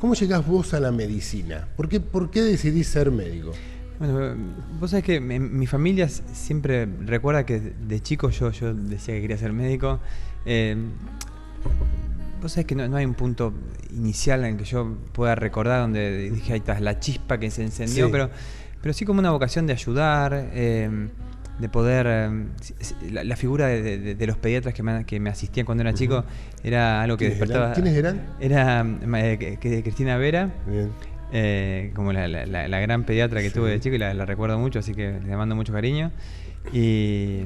¿Cómo llegás vos a la medicina? ¿Por qué decidís ser médico? Bueno, vos sabés que mi familia siempre recuerda que de chico yo decía que quería ser médico. Vos sabés que no hay un punto inicial en que yo pueda recordar donde dije, ahí está la chispa que se encendió, Sí. pero sí como una vocación de ayudar, de poder... la figura de los pediatras que me asistían cuando era chico era algo que despertaba... ¿Quiénes eran? Era Cristina Vera. Bien. Como la gran pediatra que tuve de chico, y la recuerdo mucho, así que le mando mucho cariño. Y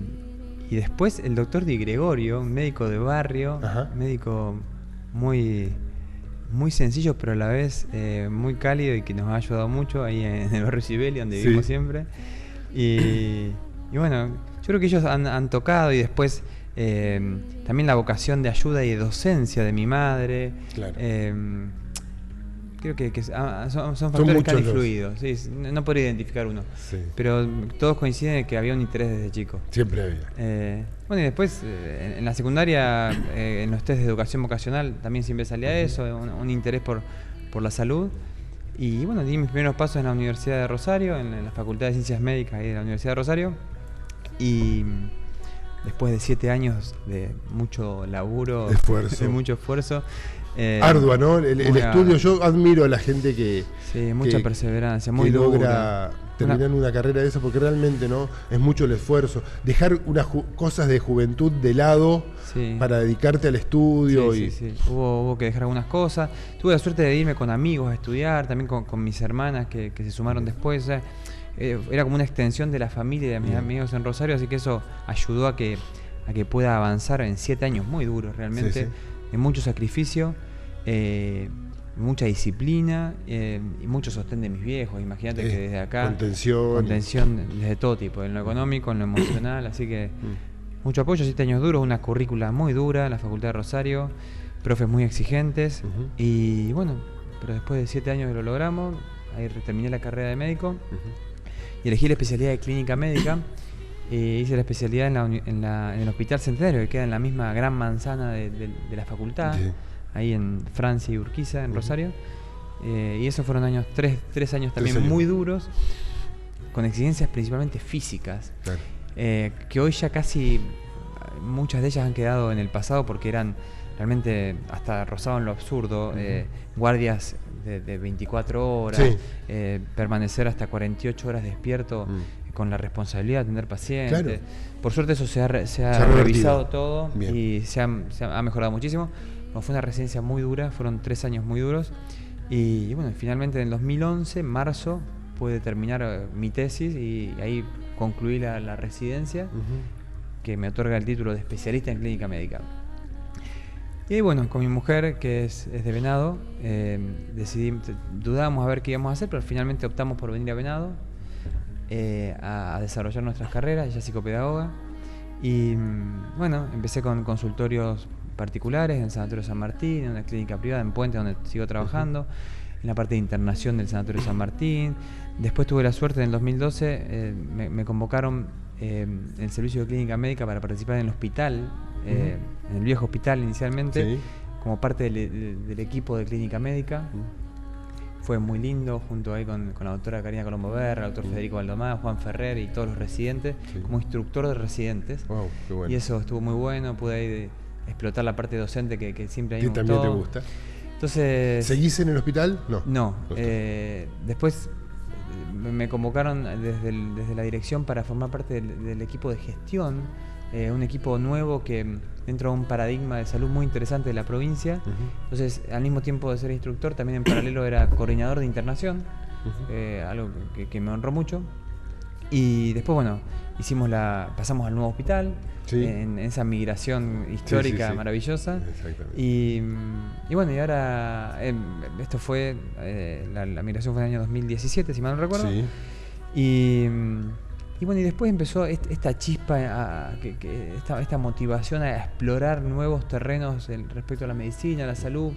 después el doctor Di Gregorio, un médico de barrio, médico muy, muy sencillo, pero a la vez muy cálido y que nos ha ayudado mucho ahí en el barrio Sibeli, donde vivimos siempre. Y bueno, yo creo que ellos han tocado, y después también la vocación de ayuda y de docencia de mi madre. Claro. Creo que son factores que han influido. Sí, no podría identificar uno. Sí. Pero todos coinciden en que había un interés desde chico. Siempre había. Bueno, y después en la secundaria, en los test de educación vocacional, también siempre salía eso, un interés por la salud. Y bueno, di mis primeros pasos en la Universidad de Rosario, en la Facultad de Ciencias Médicas ahí de la Universidad de Rosario. Y después de 7 años de mucho laburo, de mucho esfuerzo. Ardua, ¿no? El estudio, yo admiro a la gente que... Sí, mucha perseverancia, muy dura. Logra terminar una carrera de esa, porque realmente, ¿no? Es mucho el esfuerzo. Dejar unas cosas de juventud de lado para dedicarte al estudio. Sí. Hubo que dejar algunas cosas. Tuve la suerte de irme con amigos a estudiar, también con mis hermanas que se sumaron después. Era como una extensión de la familia y de mis amigos en Rosario, así que eso ayudó a que pueda avanzar en 7 años muy duros realmente, de mucho sacrificio, mucha disciplina y mucho sostén de mis viejos. Imagínate que desde acá contención desde todo tipo, en lo económico, en lo emocional, así que mucho apoyo. 7 años duros, una currícula muy dura en la Facultad de Rosario, profes muy exigentes, y bueno, pero después de 7 años lo logramos. Ahí terminé la carrera de médico y elegí la especialidad de clínica médica. Hice la especialidad en el Hospital Centenario, que queda en la misma gran manzana de la facultad, ahí en Francia y Urquiza, en Rosario. Y esos fueron tres años también muy duros, con exigencias principalmente físicas, que hoy ya casi muchas de ellas han quedado en el pasado, porque eran realmente hasta rozaban lo absurdo. Guardias de 24 horas, permanecer hasta 48 horas despierto, con la responsabilidad de atender pacientes. Claro. Por suerte eso se ha revisado todo. Bien. Y se ha mejorado muchísimo. No, fue una residencia muy dura, fueron 3 años muy duros. Y bueno, finalmente en el 2011, en marzo, pude terminar mi tesis y ahí concluí la residencia, que me otorga el título de especialista en clínica médica. Y bueno, con mi mujer, que es de Venado, dudábamos a ver qué íbamos a hacer, pero finalmente optamos por venir a Venado a desarrollar nuestras carreras. Ella es psicopedagoga. Y bueno, empecé con consultorios particulares en el Sanatorio San Martín, en una clínica privada en Puente, donde sigo trabajando, en la parte de internación del Sanatorio San Martín. Después tuve la suerte, en el 2012, me convocaron en el servicio de clínica médica para participar en el hospital, en el viejo hospital inicialmente, como parte del equipo de clínica médica. Fue muy lindo, junto ahí con la doctora Karina Colombo Berra, el doctor Federico Valdomá, Juan Ferrer y todos los residentes, como instructor de residentes. Wow, qué bueno. Y eso estuvo muy bueno, pude ahí explotar la parte docente que siempre hay. ¿Que también te gusta? Entonces, ¿seguís en el hospital? No. Después me convocaron desde la dirección para formar parte del equipo de gestión, un equipo nuevo que dentro de un paradigma de salud muy interesante de la provincia. Entonces, al mismo tiempo de ser instructor, también en paralelo era coordinador de internación, algo que me honró mucho. Y después, bueno, pasamos al nuevo hospital, en esa migración histórica maravillosa. Y bueno, y ahora esto fue, la migración fue en el año 2017, si mal no recuerdo. Y bueno, y después empezó esta chispa, esta motivación a explorar nuevos terrenos respecto a la medicina, a la salud.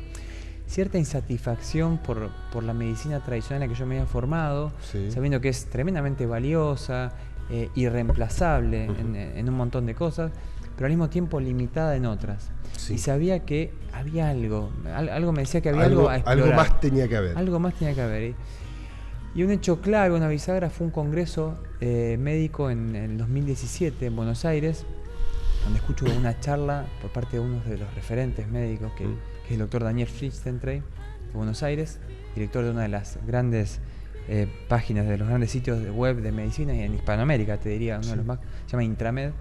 Cierta insatisfacción por la medicina tradicional en la que yo me había formado, sabiendo que es tremendamente valiosa, irreemplazable en un montón de cosas, pero al mismo tiempo limitada en otras. Sí. Y sabía que había algo me decía que había algo a explorar. Algo más tenía que haber. Algo más tenía que haber. Y un hecho clave, una bisagra, fue un congreso médico en el 2017 en Buenos Aires, donde escucho una charla por parte de uno de los referentes médicos, que es el doctor Daniel Flichtentrey, de Buenos Aires, director de una de las grandes páginas, de los grandes sitios de web de medicina, y en Hispanoamérica, te diría, uno de los más, se llama Intramed.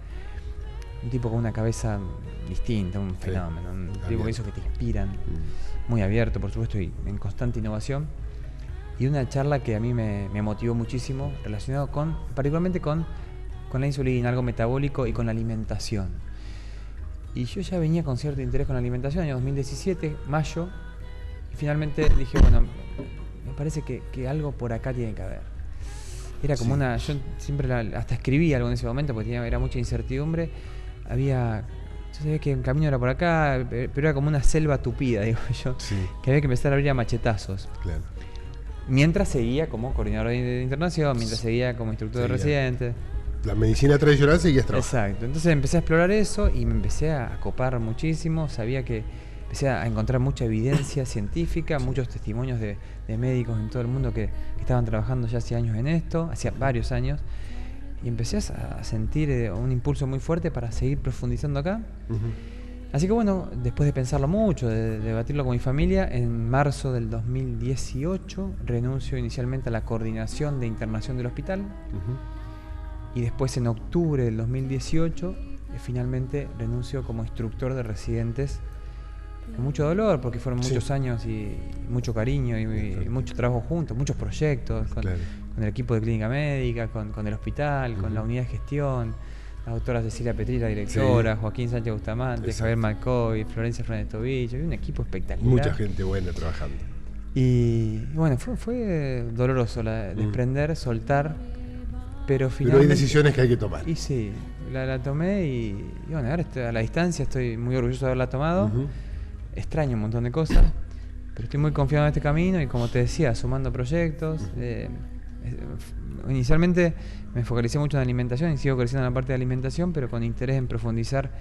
Un tipo con una cabeza distinta, un fenómeno, un tipo de esos que te inspiran, muy abierto, por supuesto, y en constante innovación. Y una charla que a mí me motivó muchísimo, relacionado particularmente con la insulina, algo metabólico y con la alimentación. Y yo ya venía con cierto interés con la alimentación, año 2017, mayo, y finalmente dije, bueno, me parece que algo por acá tiene que haber. Era como yo siempre hasta escribí algo en ese momento porque era mucha incertidumbre. Yo sabía que el camino era por acá, pero era como una selva tupida, digo yo, que había que empezar a abrir a machetazos. Claro. Mientras seguía como coordinador de internación, mientras seguía como instructor de residente. La medicina tradicional seguías trabajando. Exacto. Entonces empecé a explorar eso y me empecé a copar muchísimo. Sabía que empecé a encontrar mucha evidencia científica, muchos testimonios de médicos en todo el mundo que estaban trabajando ya hace años en esto, hacía varios años. Y empecé a sentir un impulso muy fuerte para seguir profundizando acá. Así que bueno, después de pensarlo mucho, de debatirlo con mi familia, en marzo del 2018 renuncio inicialmente a la coordinación de internación del hospital. Y después en octubre del 2018 finalmente renuncio como instructor de residentes, con mucho dolor, porque fueron muchos años y mucho cariño y mucho trabajo juntos, muchos proyectos con el equipo de clínica médica, con el hospital, con la unidad de gestión, la doctora Cecilia Petri, la directora, Joaquín Sánchez Bustamante, Javier Malcoy, Florencia Franetovich, un equipo espectacular. Mucha gente buena trabajando. Y bueno, fue doloroso desprender, soltar, pero finalmente... Pero hay decisiones que hay que tomar. Y sí, la tomé y bueno, ahora a la distancia estoy muy orgulloso de haberla tomado. Extraño un montón de cosas, pero estoy muy confiado en este camino y, como te decía, sumando proyectos. Inicialmente me focalicé mucho en alimentación y sigo creciendo en la parte de alimentación, pero con interés en profundizar,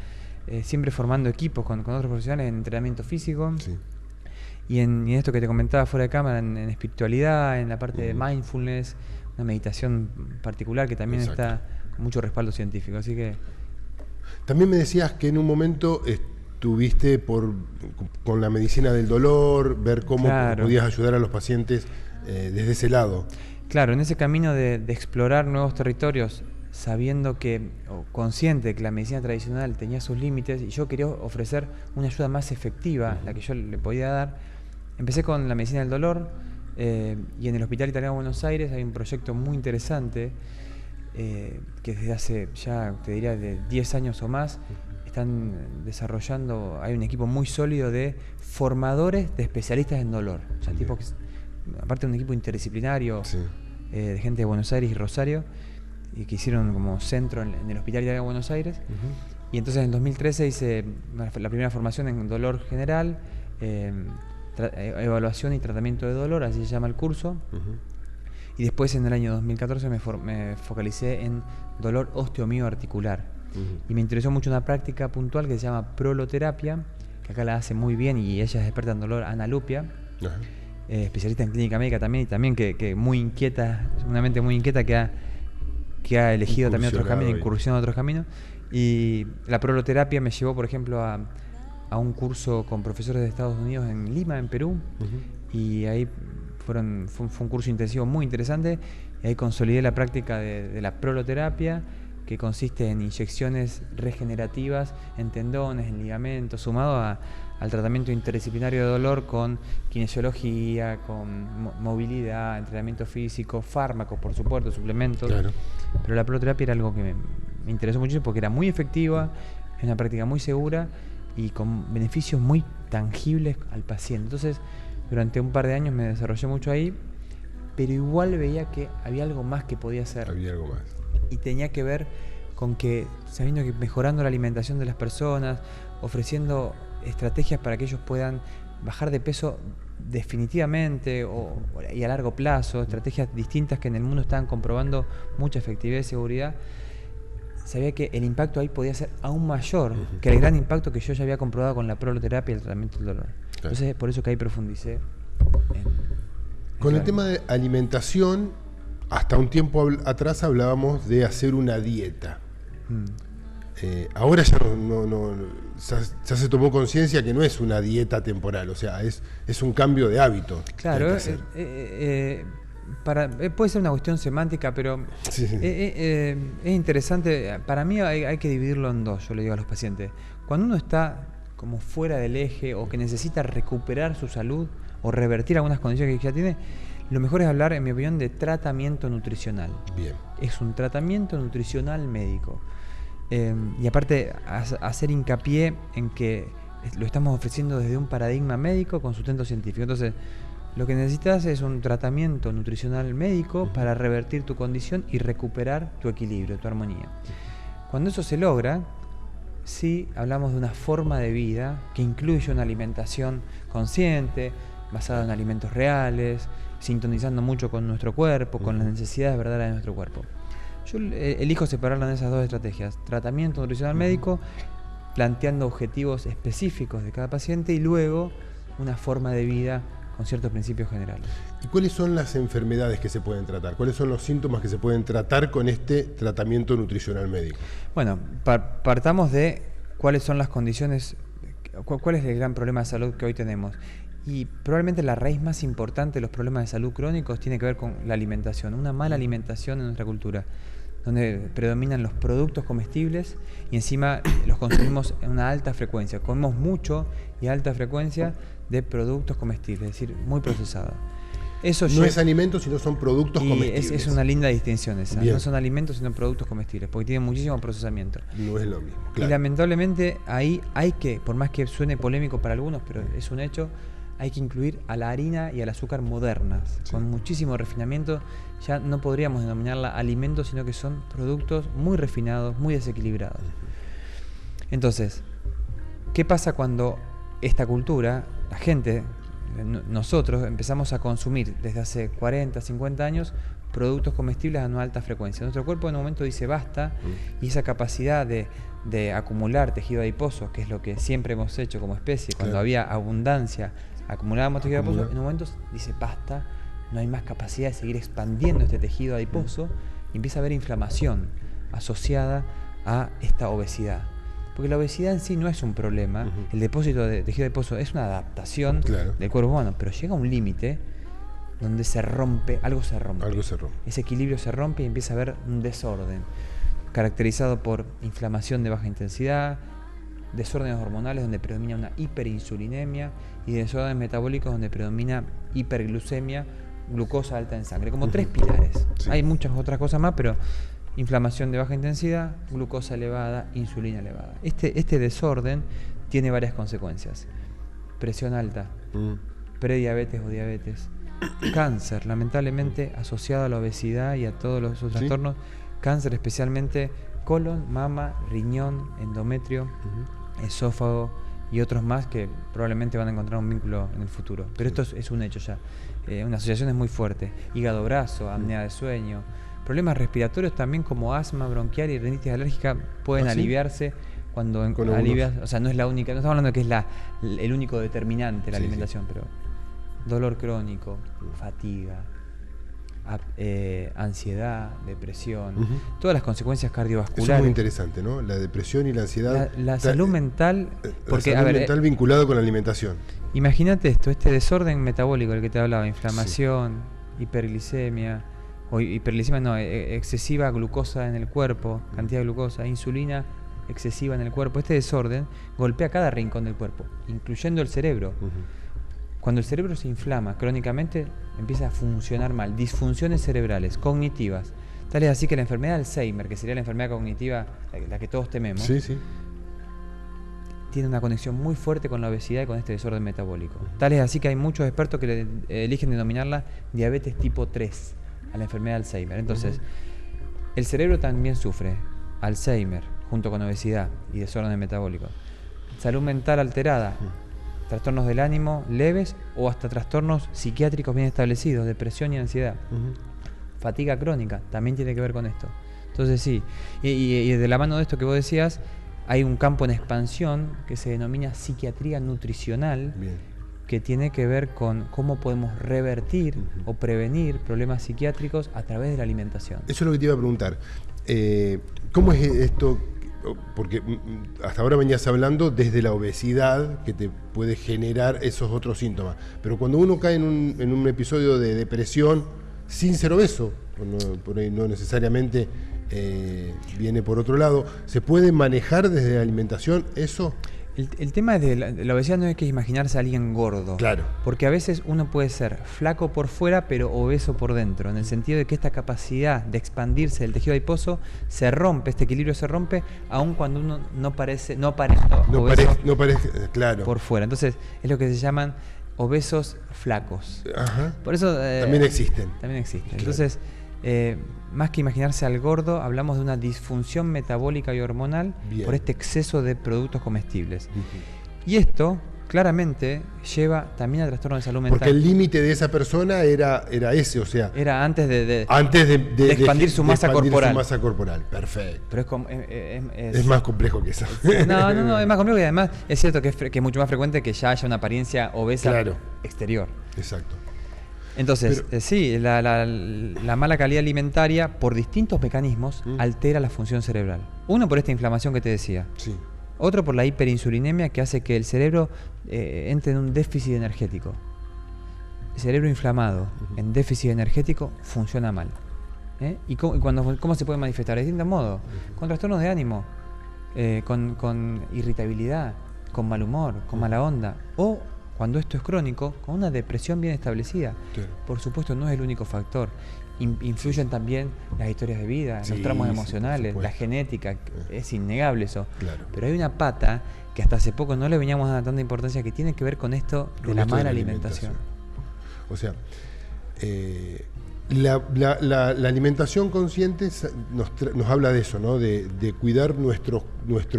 siempre formando equipos con otros profesionales en entrenamiento físico y en esto que te comentaba fuera de cámara, en espiritualidad, en la parte de mindfulness, una meditación particular que también está con mucho respaldo científico. Así que también me decías que en un momento estuviste con la medicina del dolor, ver cómo podías ayudar a los pacientes desde ese lado. Claro, en ese camino de explorar nuevos territorios, sabiendo consciente de que la medicina tradicional tenía sus límites y yo quería ofrecer una ayuda más efectiva, la que yo le podía dar, empecé con la medicina del dolor y en el Hospital Italiano de Buenos Aires hay un proyecto muy interesante que desde hace ya, te diría, de 10 años o más, están desarrollando, hay un equipo muy sólido de formadores de especialistas en dolor, o sea, tipo que aparte de un equipo interdisciplinario de gente de Buenos Aires y Rosario, y que hicieron como centro en el Hospital Italiano de Buenos Aires. Y entonces en el 2013 hice la primera formación en dolor general, evaluación y tratamiento de dolor, así se llama el curso. Y después en el año 2014 me focalicé en dolor osteomioarticular. Y me interesó mucho una práctica puntual que se llama proloterapia, que acá la hace muy bien y ella es experta en dolor, Ana Lupia. Especialista en clínica médica también, y también que muy inquieta, una mente muy inquieta que ha elegido también otros caminos, incursionado en otros caminos. Y la proloterapia me llevó, por ejemplo, a un curso con profesores de Estados Unidos en Lima, en Perú, y ahí fue un curso intensivo muy interesante, y ahí consolidé la práctica de la proloterapia, que consiste en inyecciones regenerativas en tendones, en ligamentos, sumado al tratamiento interdisciplinario de dolor con kinesiología, con movilidad, entrenamiento físico, fármacos, por supuesto, suplementos. Pero la proloterapia era algo que me interesó mucho porque era muy efectiva, es una práctica muy segura y con beneficios muy tangibles al paciente. Entonces, durante un par de años me desarrollé mucho ahí, pero igual veía que había algo más que podía hacer. Había algo más. Y tenía que ver con que, sabiendo que mejorando la alimentación de las personas, ofreciendo estrategias para que ellos puedan bajar de peso definitivamente y a largo plazo, estrategias distintas que en el mundo estaban comprobando mucha efectividad y seguridad, sabía que el impacto ahí podía ser aún mayor que el gran impacto que yo ya había comprobado con la proloterapia y el tratamiento del dolor. Claro. Entonces, por eso que ahí profundicé con el tema de alimentación, hasta un tiempo atrás hablábamos de hacer una dieta. Ahora ya ya se tomó conciencia que no es una dieta temporal, o sea, es un cambio de hábito. Claro, puede ser una cuestión semántica, pero sí. Es interesante. Para mí hay que dividirlo en dos, yo le digo a los pacientes. Cuando uno está como fuera del eje o que necesita recuperar su salud o revertir algunas condiciones que ya tiene, lo mejor es hablar, en mi opinión, de tratamiento nutricional. Bien. Es un tratamiento nutricional médico. Y aparte, hacer hincapié en que lo estamos ofreciendo desde un paradigma médico con sustento científico. Entonces, lo que necesitas es un tratamiento nutricional médico para revertir tu condición y recuperar tu equilibrio, tu armonía. Cuando eso se logra, sí hablamos de una forma de vida que incluye una alimentación consciente, basada en alimentos reales, sintonizando mucho con nuestro cuerpo, con las necesidades verdaderas de nuestro cuerpo. Yo elijo separarla en esas dos estrategias: tratamiento nutricional médico, planteando objetivos específicos de cada paciente, y luego una forma de vida con ciertos principios generales. ¿Y cuáles son las enfermedades que se pueden tratar? ¿Cuáles son los síntomas que se pueden tratar con este tratamiento nutricional médico? Bueno, partamos de cuáles son las condiciones, cuál es el gran problema de salud que hoy tenemos. Y probablemente la raíz más importante de los problemas de salud crónicos tiene que ver con la alimentación, una mala alimentación en nuestra cultura, donde predominan los productos comestibles y encima los consumimos en una alta frecuencia. Comemos mucho y a alta frecuencia de productos comestibles, es decir, muy procesados. Eso no es alimento, sino son productos comestibles. Es una linda distinción esa. Bien. No son alimentos, sino productos comestibles, porque tienen muchísimo procesamiento. No es lo mismo, claro. Y lamentablemente ahí hay que, por más que suene polémico para algunos, pero es un hecho, hay que incluir a la harina y al azúcar modernas, sí, con muchísimo refinamiento. Ya no podríamos denominarla alimentos, sino que son productos muy refinados, muy desequilibrados. Entonces, ¿qué pasa cuando esta cultura, la gente, nosotros, empezamos a consumir desde hace 40, 50 años productos comestibles a una alta frecuencia? Nuestro cuerpo en un momento dice basta, y esa capacidad de acumular tejido adiposo, que es lo que siempre hemos hecho como especie, cuando había abundancia, acumulábamos tejido adiposo, en un momento dice basta, no hay más capacidad de seguir expandiendo este tejido adiposo, y empieza a haber inflamación asociada a esta obesidad. Porque la obesidad en sí no es un problema, el depósito de tejido adiposo es una adaptación del cuerpo humano, pero llega a un límite donde se rompe, algo se rompe. Ese equilibrio se rompe y empieza a haber un desorden, caracterizado por inflamación de baja intensidad, desórdenes hormonales donde predomina una hiperinsulinemia, y desórdenes metabólicos donde predomina hiperglucemia, glucosa alta en sangre, como tres pilares. Sí. Hay muchas otras cosas más, pero inflamación de baja intensidad, glucosa elevada, insulina elevada. Este desorden tiene varias consecuencias: presión alta, prediabetes o diabetes, cáncer, lamentablemente asociado a la obesidad y a todos los otros trastornos, cáncer especialmente colon, mama, riñón, endometrio, esófago y otros más que probablemente van a encontrar un vínculo en el futuro. Pero esto es un hecho ya. Una asociación es muy fuerte. Hígado graso, apnea de sueño, problemas respiratorios también como asma bronquial y rinitis alérgica pueden aliviarse cuando alivias, o sea, no es la única, no estamos hablando de que es el único determinante la alimentación, pero dolor crónico, fatiga, ansiedad, depresión, todas las consecuencias cardiovasculares. Eso es muy interesante, ¿no? La depresión y la ansiedad. La salud mental, porque la salud mental vinculado con la alimentación. Imagínate esto, este desorden metabólico del que te hablaba, inflamación, hiperglicemia, excesiva glucosa en el cuerpo, cantidad de glucosa, insulina excesiva en el cuerpo. Este desorden golpea cada rincón del cuerpo, incluyendo el cerebro. Cuando el cerebro se inflama crónicamente, empieza a funcionar mal, disfunciones cerebrales, cognitivas. Tal es así que la enfermedad de Alzheimer, que sería la enfermedad cognitiva, la que todos tememos, tiene una conexión muy fuerte con la obesidad y con este desorden metabólico. Tal es así que hay muchos expertos que eligen denominarla diabetes tipo 3 a la enfermedad de Alzheimer. Entonces, el cerebro también sufre Alzheimer junto con obesidad y desorden metabólico. Salud mental alterada, trastornos del ánimo leves o hasta trastornos psiquiátricos bien establecidos, depresión y ansiedad. Fatiga crónica también tiene que ver con esto. Entonces sí, y de la mano de esto que vos decías, hay un campo en expansión que se denomina psiquiatría nutricional. Bien. Que tiene que ver con cómo podemos revertir o prevenir problemas psiquiátricos a través de la alimentación. Eso es lo que te iba a preguntar. ¿Cómo es esto? Porque hasta ahora venías hablando desde la obesidad que te puede generar esos otros síntomas. Pero cuando uno cae en un episodio de depresión sin ser obeso, por ahí no necesariamente viene por otro lado, ¿se puede manejar desde la alimentación eso? El tema de la obesidad no hay que imaginarse a alguien gordo. Claro. Porque a veces uno puede ser flaco por fuera, pero obeso por dentro. En el sentido de que esta capacidad de expandirse del tejido adiposo se rompe, este equilibrio se rompe, aun cuando uno no aparece claro. por fuera. Entonces, es lo que se llaman obesos flacos. Ajá. Por eso también existen. También existen. Claro. Entonces, más que imaginarse al gordo, hablamos de una disfunción metabólica y hormonal. Bien. Por este exceso de productos comestibles. Y esto claramente lleva también a trastornos de salud mental. Porque el límite de esa persona era ese, o sea... Era antes de expandir su masa corporal. Perfecto. Pero es más complejo que eso. No, es más complejo y además es cierto que es mucho más frecuente que ya haya una apariencia obesa exterior. Exacto. Entonces, sí, la mala calidad alimentaria por distintos mecanismos altera la función cerebral. Uno por esta inflamación que te decía. Sí. Otro por la hiperinsulinemia que hace que el cerebro entre en un déficit energético. El cerebro inflamado en déficit energético funciona mal. ¿Y cómo se puede manifestar? De distintos modos. Con trastornos de ánimo, con irritabilidad, con mal humor, con mala onda. O, cuando esto es crónico, con una depresión bien establecida. Sí. Por supuesto, no es el único factor. Influyen también las historias de vida, los tramos emocionales, la genética, es innegable eso. Claro. Pero hay una pata que hasta hace poco no le veníamos dando tanta importancia, que tiene que ver con esto de la mala alimentación. O sea, la alimentación consciente nos habla de eso, ¿no? De cuidar nuestro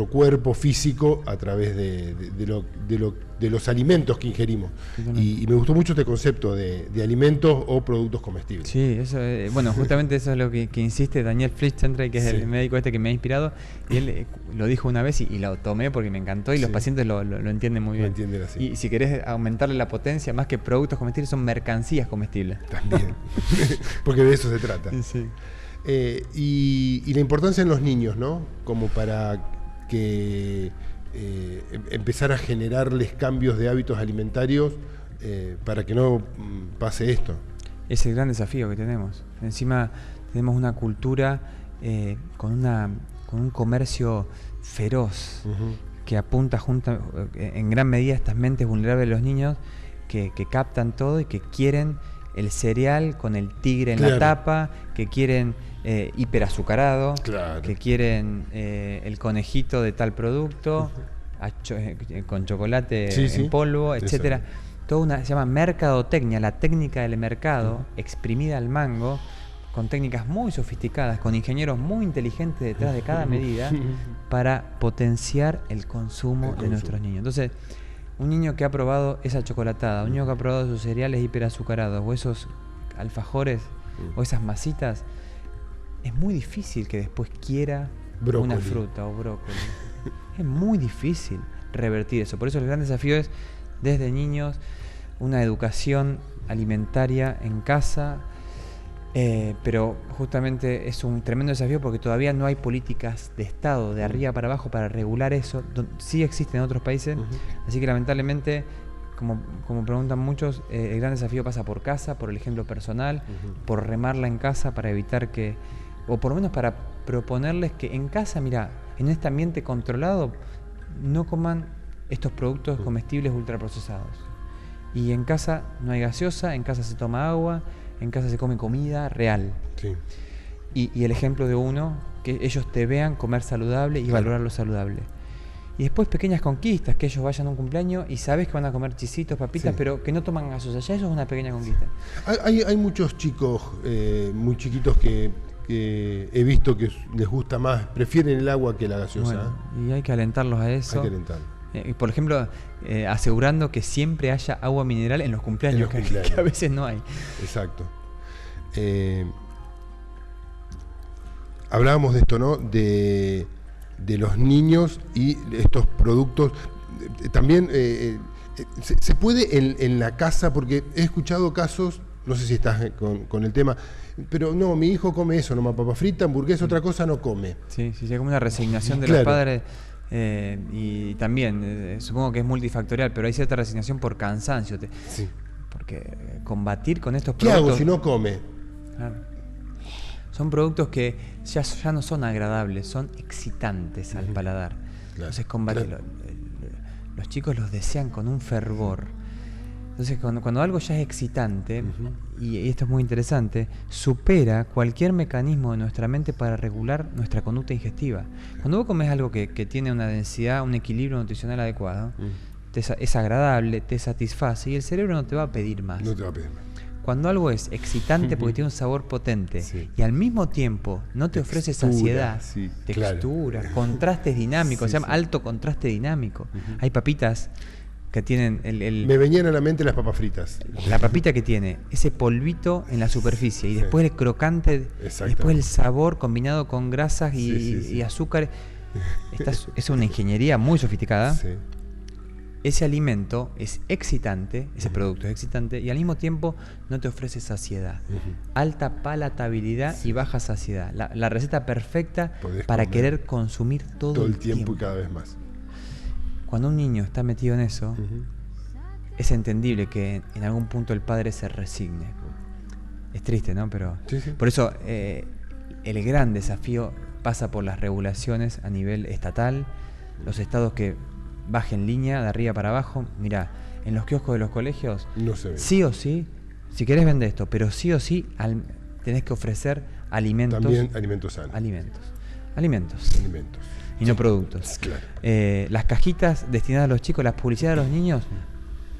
cuerpo físico a través de los alimentos que ingerimos. Y me gustó mucho este concepto de alimentos o productos comestibles. Sí, eso, bueno, justamente eso es lo que insiste Daniel Flichtenstein, que es el médico que me ha inspirado, y él lo dijo una vez y lo tomé porque me encantó y los pacientes lo entienden muy bien. Lo entienden así. Y si querés aumentarle la potencia, más que productos comestibles, son mercancías comestibles. También, porque de eso se trata. Sí. Y la importancia en los niños, ¿no? Como para que empezar a generarles cambios de hábitos alimentarios para que no pase esto. Es el gran desafío que tenemos. Encima tenemos una cultura con un comercio feroz que apunta en gran medida a estas mentes vulnerables de los niños que captan todo y que quieren el cereal con el tigre en la tapa, que quieren hiperazucarado, que quieren el conejito de tal producto, con chocolate en polvo, etcétera. Se llama mercadotecnia, la técnica del mercado, exprimida al mango, con técnicas muy sofisticadas, con ingenieros muy inteligentes detrás de cada medida, para potenciar el consumo de nuestros niños. Entonces, un niño que ha probado esa chocolatada, un niño que ha probado esos cereales hiperazucarados, o esos alfajores, o esas masitas, es muy difícil que después quiera una fruta o brócoli. Es muy difícil revertir eso. Por eso el gran desafío es, desde niños, una educación alimentaria en casa, pero justamente es un tremendo desafío porque todavía no hay políticas de Estado, de arriba para abajo, para regular eso. Sí existen en otros países, así que lamentablemente, como preguntan muchos, el gran desafío pasa por casa, por el ejemplo personal, por remarla en casa para evitar que, o por lo menos para proponerles que en casa, mira, en este ambiente controlado, no coman estos productos comestibles ultraprocesados. Y en casa no hay gaseosa, en casa se toma agua, en casa se come comida real. Sí. Y el ejemplo de uno, que ellos te vean comer saludable y valorar lo saludable. Y después pequeñas conquistas, que ellos vayan a un cumpleaños y sabes que van a comer chisitos, papitas, pero que no toman gaseosa. Ya eso es una pequeña conquista. Hay muchos chicos muy chiquitos que he visto que les gusta más, prefieren el agua que la gaseosa. Bueno, y hay que alentarlos a eso. Hay que alentarlos. Por ejemplo, asegurando que siempre haya agua mineral en los cumpleaños, que a veces no hay. Exacto. hablábamos de esto, ¿no? De los niños y estos productos. También se puede en la casa, porque he escuchado casos, no sé si estás con el tema, pero no, mi hijo come eso, nomás papa frita, hamburguesa, otra cosa no come. Sí, sí, como una resignación de Claro. los padres. Y también, supongo que es multifactorial, pero hay cierta resignación por cansancio. Sí. Porque combatir con estos ¿Qué productos... hago si no come? Claro. Son productos que ya no son agradables, son excitantes al paladar. Claro, Entonces combatir, claro. los chicos los desean con un fervor. Entonces cuando algo ya es excitante, y esto es muy interesante, supera cualquier mecanismo de nuestra mente para regular nuestra conducta ingestiva. Cuando vos comes algo que tiene una densidad, un equilibrio nutricional adecuado, es agradable, te satisface y el cerebro no te va a pedir más. No te va a pedir más. Cuando algo es excitante porque tiene un sabor potente, Sí. y al mismo tiempo no te ofrece Textura, saciedad, sí, textura, claro. contrastes dinámicos, Sí, se llama sí. alto contraste dinámico. Hay papitas que tienen Me venían a la mente las papas fritas. la papita que tiene ese polvito en la superficie y Sí. después el crocante, Exactamente. después el sabor combinado con grasas Sí. y azúcar. Es una ingeniería muy sofisticada. Sí. Ese alimento es excitante, ese producto es excitante y al mismo tiempo no te ofrece saciedad. Alta palatabilidad y baja saciedad. La receta perfecta Podés para comer querer consumir todo el tiempo y cada vez más. Cuando un niño está metido en eso, es entendible que en algún punto el padre se resigne. Es triste, ¿no? Pero Sí. por eso el gran desafío pasa por las regulaciones a nivel estatal, los estados que bajen línea de arriba para abajo. Mirá, en los kioscos de los colegios, No se ve. sí o sí, si querés vender esto, pero sí o sí tenés que ofrecer alimentos. También alimentos sanos. Alimentos. Alimentos. Y no productos. Claro. Las cajitas destinadas a los chicos, las publicidades a los niños,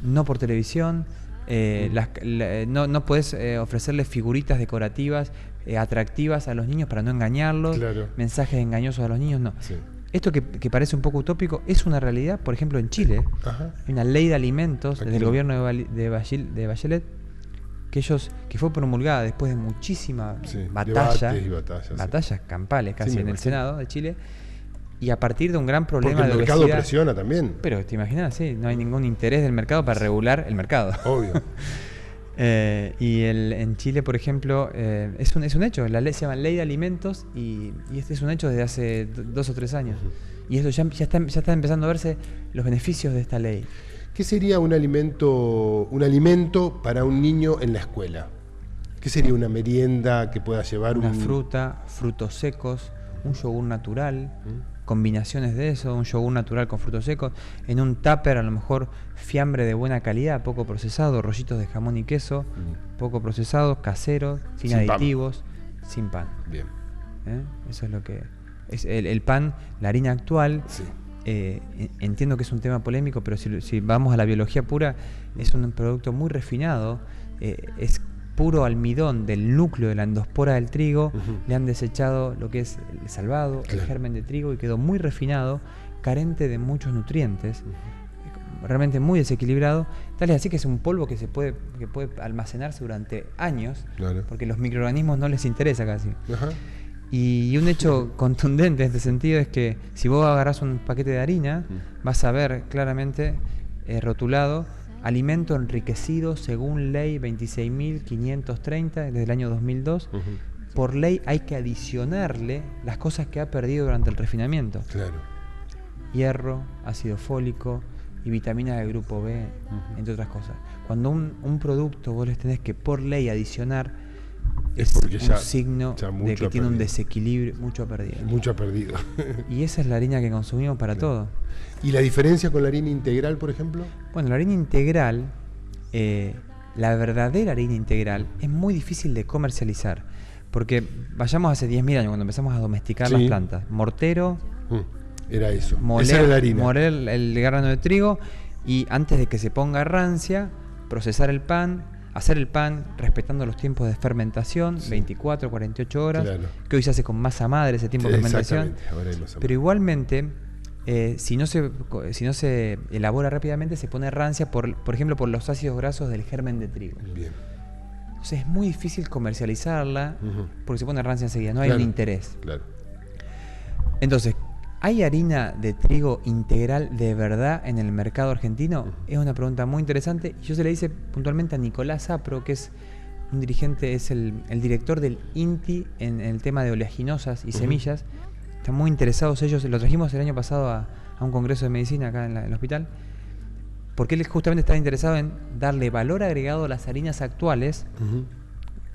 no por televisión. No podés ofrecerles figuritas decorativas atractivas a los niños para no engañarlos, Claro. mensajes engañosos a los niños, no. Sí. Esto que parece un poco utópico es una realidad. Por ejemplo, en Chile Ajá. hay una ley de alimentos Aquí desde el no. gobierno de Bachelet que fue promulgada después de muchísima Sí, batalla, debates y batallas, sí. batallas campales casi Sí, me en el imagino. Senado de Chile, y a partir de un gran problema Porque el de mercado obesidad. presiona también. Pero te imaginas, sí, no hay ningún interés del mercado para regular el mercado. Obvio. En Chile, por ejemplo, es un hecho. La ley se llama Ley de Alimentos y este es un hecho desde hace 2 o 3 años. Y eso ya está empezando a verse los beneficios de esta ley. ¿Qué sería un alimento para un niño en la escuela? ¿Qué sería una merienda que pueda llevar Una un fruta, frutos secos, un yogur natural, combinaciones de eso, un yogur natural con frutos secos, en un tupper a lo mejor fiambre de buena calidad, poco procesado, rollitos de jamón y queso, poco procesados, caseros, sin Sin pan. aditivos, sin pan. Bien. Eso es lo que es el pan, la harina actual. Sí. Entiendo que es un tema polémico, pero si vamos a la biología pura, es un producto muy refinado, es puro almidón del núcleo de la endospora del trigo. Le han desechado lo que es el salvado, el germen de trigo, y quedó muy refinado, carente de muchos nutrientes, realmente muy desequilibrado. Tal es así que es un polvo que puede almacenarse durante años, Claro. porque los microorganismos no les interesa casi. Ajá. Y un hecho contundente en este sentido es que si vos agarrás un paquete de harina, vas a ver claramente rotulado alimento enriquecido según ley 26.530 desde el año 2002. Por ley hay que adicionarle las cosas que ha perdido durante el refinamiento. Claro. Hierro, ácido fólico y vitaminas del grupo B, entre otras cosas. Cuando un producto vos les tenés que por ley adicionar, es porque un ya signo de mucho que ha tiene un perdido. desequilibrio, mucho ha perdido. Mucho ha perdido. Y esa es la harina que consumimos para todo. ¿Y la diferencia con la harina integral, por ejemplo? Bueno, la harina integral, la verdadera harina integral, es muy difícil de comercializar. Porque vayamos hace 10.000 años, cuando empezamos a domesticar Sí. las plantas. Mortero, Era eso. moler, Esa era la harina. moler el grano de trigo, y antes de que se ponga rancia, procesar el pan, hacer el pan respetando los tiempos de fermentación, 24, 48 horas, Claro. que hoy se hace con masa madre ese tiempo de fermentación. Exactamente. Ahora hay masa Pero igualmente, si no se elabora rápidamente, se pone rancia, por ejemplo, por los ácidos grasos del germen de trigo. Bien. O Entonces es muy difícil comercializarla porque se pone rancia enseguida, no hay Claro, un interés. Claro. Entonces, ¿hay harina de trigo integral de verdad en el mercado argentino? Es una pregunta muy interesante. Yo se le hice puntualmente a Nicolás Apro, que es un dirigente, es el director del INTI en el tema de oleaginosas y semillas. Están muy interesados ellos. Lo trajimos el año pasado a un congreso de medicina acá en el hospital, porque él justamente está interesado en darle valor agregado a las harinas actuales,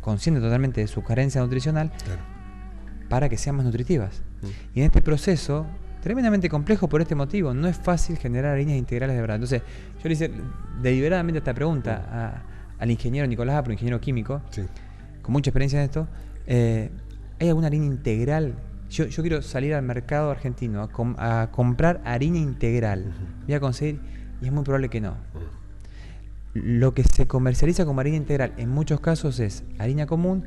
consciente totalmente de su carencia nutricional, para que sean más nutritivas. Y en este proceso, tremendamente complejo por este motivo, no es fácil generar harinas integrales de verdad. Entonces, yo le hice deliberadamente esta pregunta al ingeniero Nicolás Apro, ingeniero químico, con mucha experiencia en esto. ¿Hay alguna harina integral? Yo quiero salir al mercado argentino a comprar harina integral. Voy a conseguir, y es muy probable que no. Lo que se comercializa como harina integral en muchos casos es harina común,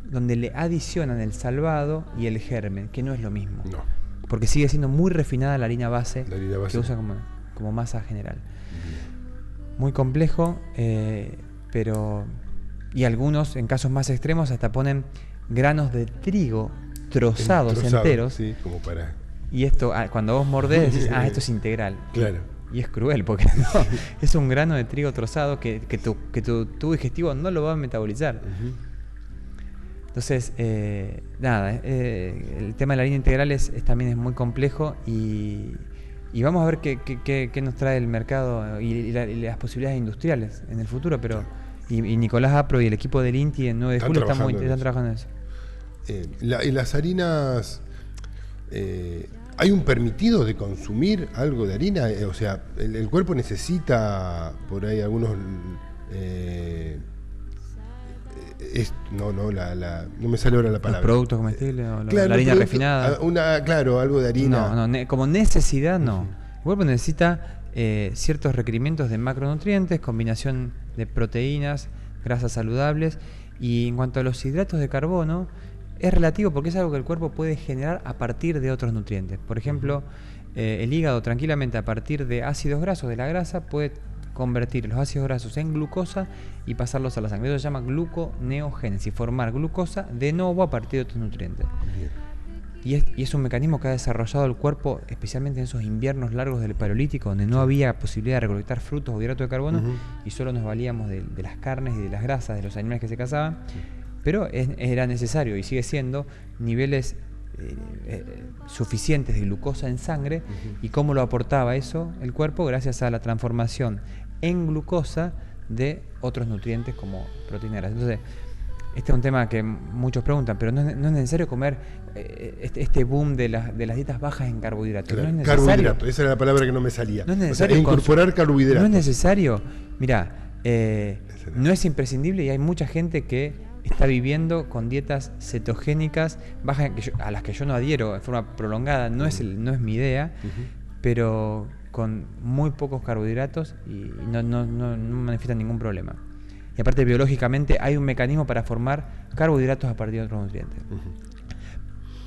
donde le adicionan el salvado y el germen, que no es lo mismo. No. Porque sigue siendo muy refinada la harina base, que usa como masa general. Muy complejo, pero... Y algunos, en casos más extremos, hasta ponen granos de trigo trozados enteros. Sí, como para... Y esto, cuando vos mordés, decís, esto es integral. Claro. Y es cruel, porque no, es un grano de trigo trozado que tu digestivo no lo va a metabolizar. Entonces, el tema de la harina integral también es muy complejo y vamos a ver qué nos trae el mercado y las posibilidades industriales en el futuro. Pero y Nicolás Apro y el equipo del INTI en 9 de julio están trabajando en eso. En las harinas, ¿hay un permitido de consumir algo de harina? O sea, el cuerpo necesita por ahí algunos... no me sale ahora la palabra. ¿Los productos comestibles o claro, la harina refinada? Claro, algo de harina. No, como necesidad no. El cuerpo necesita ciertos requerimientos de macronutrientes, combinación de proteínas, grasas saludables, y en cuanto a los hidratos de carbono, es relativo porque es algo que el cuerpo puede generar a partir de otros nutrientes. Por ejemplo, el hígado tranquilamente a partir de ácidos grasos, de la grasa, puede convertir los ácidos grasos en glucosa y pasarlos a la sangre. Eso se llama gluconeogénesis, formar glucosa de nuevo a partir de otros nutrientes. Y es un mecanismo que ha desarrollado el cuerpo, especialmente en esos inviernos largos del Paleolítico, donde no había posibilidad de recolectar frutos o hidratos de carbono, y solo nos valíamos de las carnes y de las grasas de los animales que se cazaban. Pero era necesario, y sigue siendo, niveles suficientes de glucosa en sangre. ¿Y cómo lo aportaba eso el cuerpo? Gracias a la transformación en glucosa de otros nutrientes como proteínas. Entonces, este es un tema que muchos preguntan, pero no es necesario comer este boom de las dietas bajas en carbohidratos. Claro, no es carbohidratos, esa era la palabra que no me salía. No es necesario incorporar carbohidratos. No es necesario. Mirá, no es imprescindible, y hay mucha gente que está viviendo con dietas cetogénicas bajas, a las que yo no adhiero de forma prolongada. No es mi idea, pero con muy pocos carbohidratos y no manifiestan ningún problema. Y aparte, biológicamente hay un mecanismo para formar carbohidratos a partir de otros nutrientes.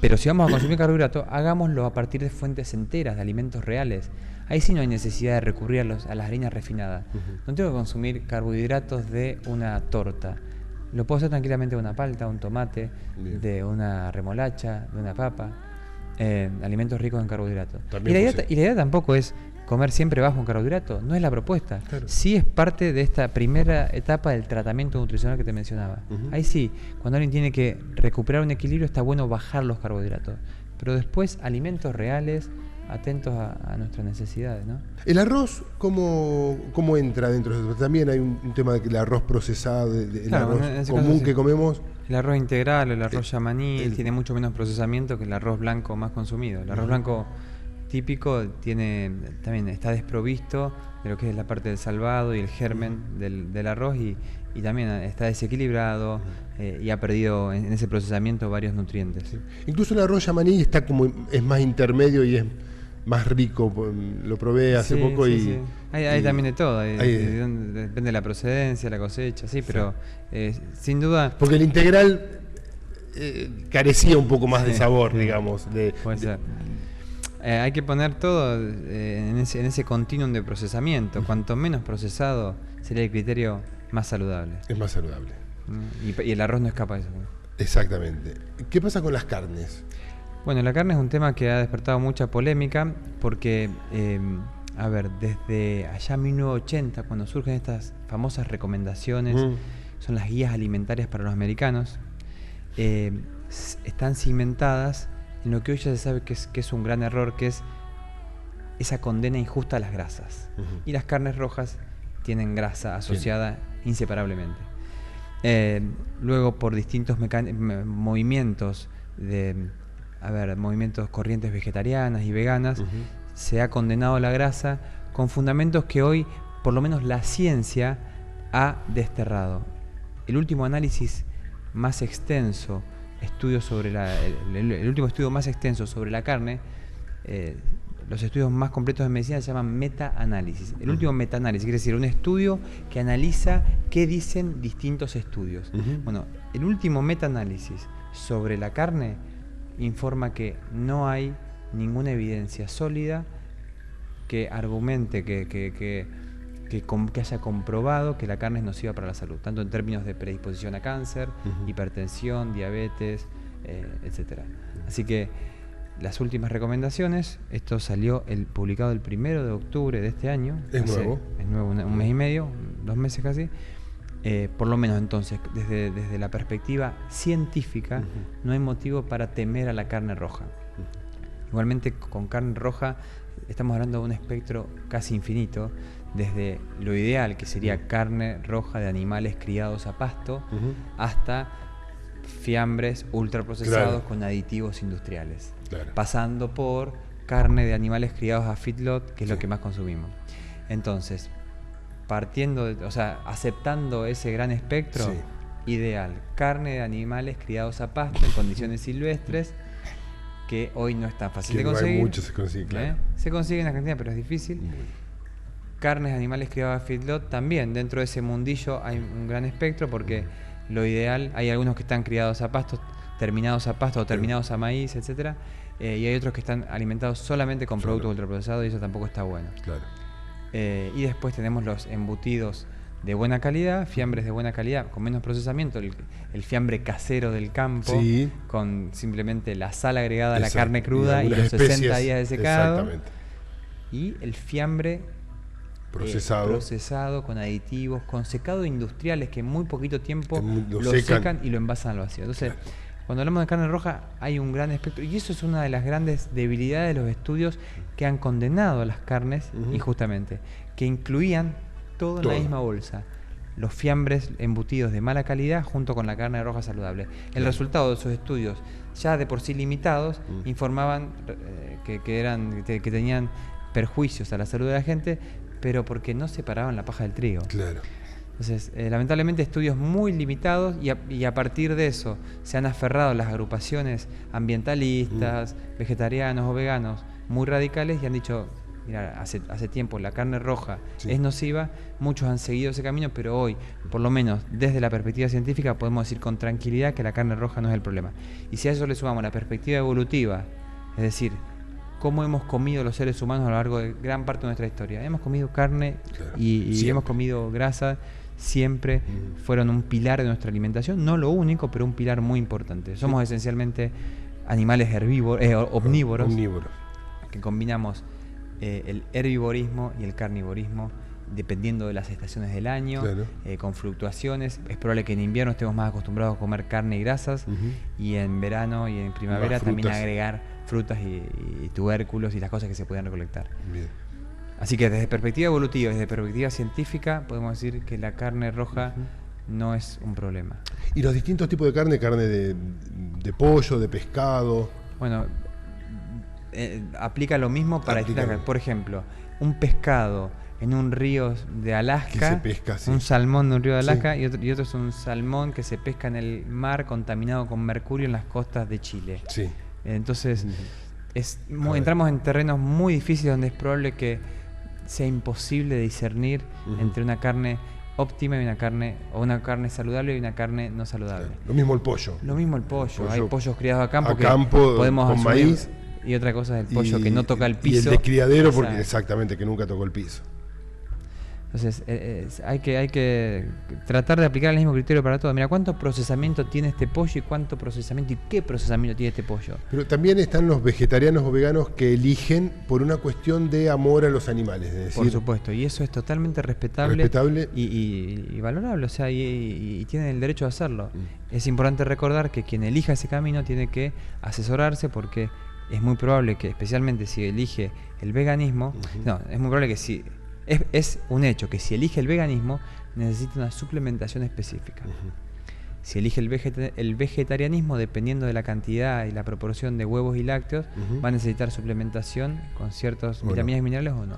Pero si vamos a consumir carbohidratos, hagámoslo a partir de fuentes enteras, de alimentos reales. Ahí sí no hay necesidad de recurrir a las harinas refinadas. No tengo que consumir carbohidratos de una torta. Lo puedo hacer tranquilamente de una palta, un tomate, de una remolacha, de una papa. Alimentos ricos en carbohidratos. Y la idea tampoco es comer siempre bajo en carbohidratos, no es la propuesta. Claro. Sí es parte de esta primera etapa del tratamiento nutricional que te mencionaba. Ahí sí, cuando alguien tiene que recuperar un equilibrio, está bueno bajar los carbohidratos. Pero después, alimentos reales, atentos a nuestras necesidades, ¿no? ¿El arroz cómo entra dentro de eso? También hay un tema del arroz procesado, el arroz común que comemos. El arroz integral, el arroz yamaní, tiene mucho menos procesamiento que el arroz blanco más consumido. El arroz blanco típico también está desprovisto de lo que es la parte del salvado y el germen del arroz, y también está desequilibrado y ha perdido en ese procesamiento varios nutrientes. Sí. Incluso el arroz yamaní es más intermedio y es más rico. Lo probé hace poco y... Hay también de todo, depende de la procedencia, la cosecha, pero sin duda... Porque el integral carecía un poco más de sabor, digamos. Puede ser. Hay que poner todo en ese continuum de procesamiento. Cuanto menos procesado sería el criterio más saludable. Es más saludable. Y el arroz no escapa de eso. Exactamente. ¿Qué pasa con las carnes? Bueno, la carne es un tema que ha despertado mucha polémica porque, desde allá 1980, cuando surgen estas famosas recomendaciones, son las guías alimentarias para los americanos, están cimentadas en lo que hoy ya se sabe que es un gran error, que es esa condena injusta a las grasas. Y las carnes rojas tienen grasa asociada inseparablemente. Luego, por distintos movimientos movimientos corrientes vegetarianas y veganas, se ha condenado la grasa con fundamentos que hoy, por lo menos la ciencia, ha desterrado. El último análisis más extenso, el último estudio más extenso sobre la carne, los estudios más completos de medicina se llaman meta-análisis. El último meta-análisis quiere decir un estudio que analiza qué dicen distintos estudios. Bueno, el último meta-análisis sobre la carne informa que no hay ninguna evidencia sólida que argumente que haya comprobado que la carne es nociva para la salud, tanto en términos de predisposición a cáncer, hipertensión, diabetes, etcétera. Así que las últimas recomendaciones, esto salió publicado el 1 de octubre de este año. Es nuevo, un mes y medio, 2 meses casi. Por lo menos entonces, desde la perspectiva científica, no hay motivo para temer a la carne roja. Igualmente, con carne roja estamos hablando de un espectro casi infinito, desde lo ideal, que sería carne roja de animales criados a pasto, hasta fiambres ultraprocesados con aditivos industriales, pasando por carne de animales criados a feedlot, que es lo que más consumimos. Entonces, aceptando ese gran espectro, ideal, carne de animales criados a pasto en condiciones silvestres, que hoy no es tan fácil de conseguir. No hay mucho, se consigue, claro. Se consigue en Argentina, pero es difícil. Carnes de animales criados a feedlot también, dentro de ese mundillo hay un gran espectro, porque lo ideal, hay algunos que están criados a pasto, terminados a pasto o terminados a maíz, etcétera, y hay otros que están alimentados solamente con productos ultraprocesados, y eso tampoco está bueno. Y después tenemos los embutidos de buena calidad, fiambres de buena calidad, con menos procesamiento, el fiambre casero del campo, con simplemente la sal agregada a la carne cruda y los 60 días de secado. Y el fiambre procesado con aditivos, con secado industriales que en muy poquito tiempo lo secan y lo envasan al vacío. Entonces, cuando hablamos de carne roja hay un gran espectro, y eso es una de las grandes debilidades de los estudios que han condenado a las carnes injustamente, que incluían todo en la misma bolsa, los fiambres embutidos de mala calidad junto con la carne roja saludable. El resultado de esos estudios, ya de por sí limitados, informaban que tenían perjuicios a la salud de la gente, pero porque no separaban la paja del trigo. Entonces, lamentablemente, estudios muy limitados, y a partir de eso se han aferrado las agrupaciones ambientalistas, vegetarianos o veganos muy radicales, y han dicho: mira, hace tiempo la carne roja es nociva. Muchos han seguido ese camino, pero hoy, por lo menos desde la perspectiva científica, podemos decir con tranquilidad que la carne roja no es el problema. Y si a eso le sumamos la perspectiva evolutiva, es decir, cómo hemos comido los seres humanos a lo largo de gran parte de nuestra historia. Hemos comido carne y hemos comido grasa, siempre fueron un pilar de nuestra alimentación, no lo único, pero un pilar muy importante. Somos esencialmente animales omnívoros, que combinamos el herbivorismo y el carnivorismo dependiendo de las estaciones del año, con fluctuaciones. Es probable que en invierno estemos más acostumbrados a comer carne y grasas, y en verano y en primavera también agregar frutas y tubérculos y las cosas que se pueden recolectar. Así que desde perspectiva evolutiva y desde perspectiva científica podemos decir que la carne roja no es un problema. ¿Y los distintos tipos de carne de pollo, de pescado? Bueno, aplica lo mismo para distintas carnes. Por ejemplo, un pescado en un río de Alaska, que se pesca, un salmón de un río de Alaska, y otro es un salmón que se pesca en el mar contaminado con mercurio en las costas de Chile. Entonces, entramos en terrenos muy difíciles donde es probable que sea imposible ddiscernir entre una carne óptima y una carne saludable y una carne no saludable. Lo mismo el pollo. Hay pollos criados a campo que podemos con asumir, maíz. Y otra cosa es el pollo que no toca el piso. Y el de criadero, porque exactamente, que nunca tocó el piso. Entonces, hay que tratar de aplicar el mismo criterio para todo. Mira, ¿cuánto procesamiento tiene este pollo y cuánto procesamiento y qué procesamiento tiene este pollo? Pero también están los vegetarianos o veganos que eligen por una cuestión de amor a los animales. Es decir, por supuesto, y eso es totalmente respetable. Y valorable, o sea, y tienen el derecho a hacerlo. Es importante recordar que quien elija ese camino tiene que asesorarse, porque es muy probable que, especialmente si elige el veganismo, no, es muy probable que si... Es un hecho que si elige el veganismo necesita una suplementación específica. Si elige el vegetarianismo, dependiendo de la cantidad y la proporción de huevos y lácteos, va a necesitar suplementación con ciertas vitaminas y minerales o no.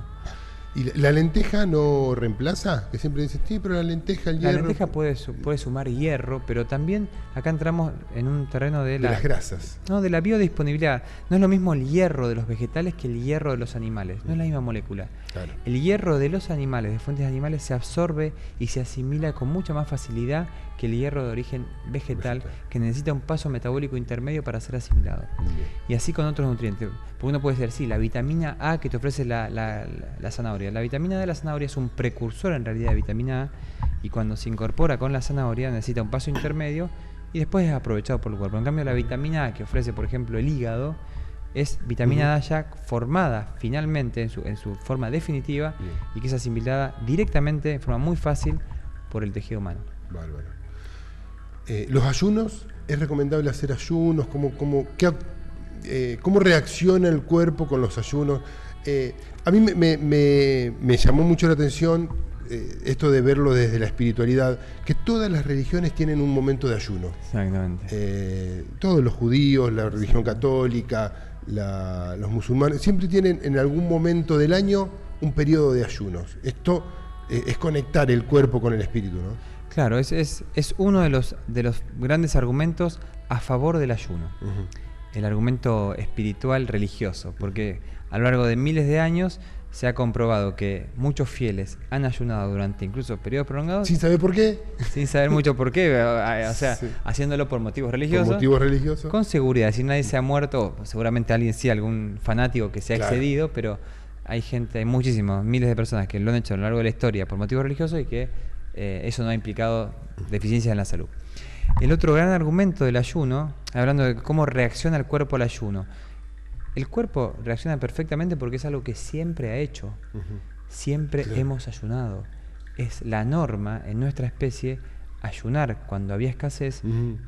¿Y la lenteja no reemplaza? Que siempre dicen, sí, pero la lenteja, el hierro... La lenteja puede sumar hierro, pero también acá entramos en un terreno de las grasas. No, de la biodisponibilidad. No es lo mismo el hierro de los vegetales que el hierro de los animales. No es la misma molécula. Claro. El hierro de los animales, de fuentes animales, se absorbe y se asimila con mucha más facilidad que el hierro de origen vegetal, que necesita un paso metabólico intermedio para ser asimilado. Y así con otros nutrientes. Porque uno puede decir, sí, la vitamina A que te ofrece la zanahoria. La vitamina A de la zanahoria es un precursor en realidad de vitamina A, y cuando se incorpora con la zanahoria necesita un paso intermedio y después es aprovechado por el cuerpo. En cambio, la vitamina A que ofrece, por ejemplo, el hígado, es vitamina A ya formada finalmente en su forma definitiva y que es asimilada directamente, de forma muy fácil, por el tejido humano. Bárbaro. Los ayunos, ¿es recomendable hacer ayunos? ¿Cómo reacciona el cuerpo con los ayunos? A mí me llamó mucho la atención esto de verlo desde la espiritualidad, que todas las religiones tienen un momento de ayuno. Exactamente. Todos los judíos, la religión católica, los musulmanes, siempre tienen en algún momento del año un periodo de ayunos. Esto es conectar el cuerpo con el espíritu, ¿no? Claro, es uno de los grandes argumentos a favor del ayuno. El argumento espiritual religioso, porque a lo largo de miles de años se ha comprobado que muchos fieles han ayunado durante incluso periodos prolongados. ¿Sin saber por qué? Sin saber mucho por qué, o sea, sí, haciéndolo por motivos religiosos. Por motivos religiosos. Con seguridad, si nadie se ha muerto, seguramente alguien sí, algún fanático que se ha excedido, pero hay muchísimos, miles de personas que lo han hecho a lo largo de la historia por motivos religiosos y que eso no ha implicado deficiencias en la salud. El otro gran argumento del ayuno, hablando de cómo reacciona el cuerpo al ayuno. El cuerpo reacciona perfectamente porque es algo que siempre ha hecho. Siempre hemos ayunado. Es la norma en nuestra especie ayunar cuando había escasez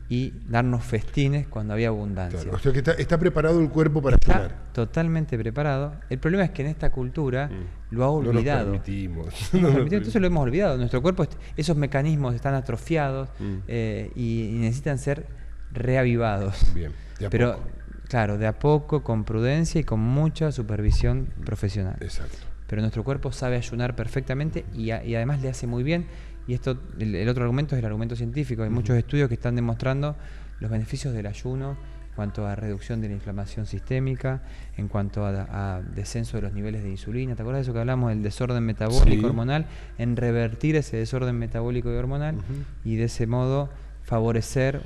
y darnos festines cuando había abundancia. Claro. O sea que está preparado el cuerpo para ayunar. Totalmente preparado. El problema es que en esta cultura lo ha olvidado. No nos permitimos. Entonces lo hemos olvidado. Nuestro cuerpo, esos mecanismos están atrofiados y necesitan ser reavivados. Bien, pero poco. Claro, de a poco, con prudencia y con mucha supervisión profesional. Exacto. Pero nuestro cuerpo sabe ayunar perfectamente y además le hace muy bien. Y esto, el otro argumento es el argumento científico. Hay muchos estudios que están demostrando los beneficios del ayuno en cuanto a reducción de la inflamación sistémica, en cuanto a descenso de los niveles de insulina. ¿Te acuerdas de eso que hablamos del desorden metabólico hormonal? En revertir ese desorden metabólico y hormonal y de ese modo favorecer,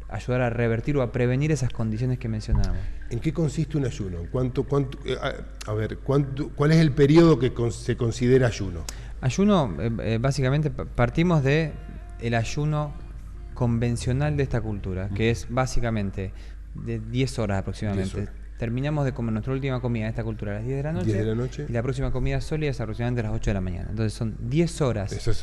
ayudar a revertir o a prevenir esas condiciones que mencionábamos. ¿En qué consiste un ayuno? ¿Cuál es el periodo que se considera ayuno? Ayuno, básicamente partimos de el ayuno convencional de esta cultura, que es básicamente de 10 horas aproximadamente. 10 horas. Terminamos de comer nuestra última comida de esta cultura a las 10 de la noche. 10 de la noche. Y la próxima comida sólida es aproximadamente a las 8 de la mañana. Entonces son 10 horas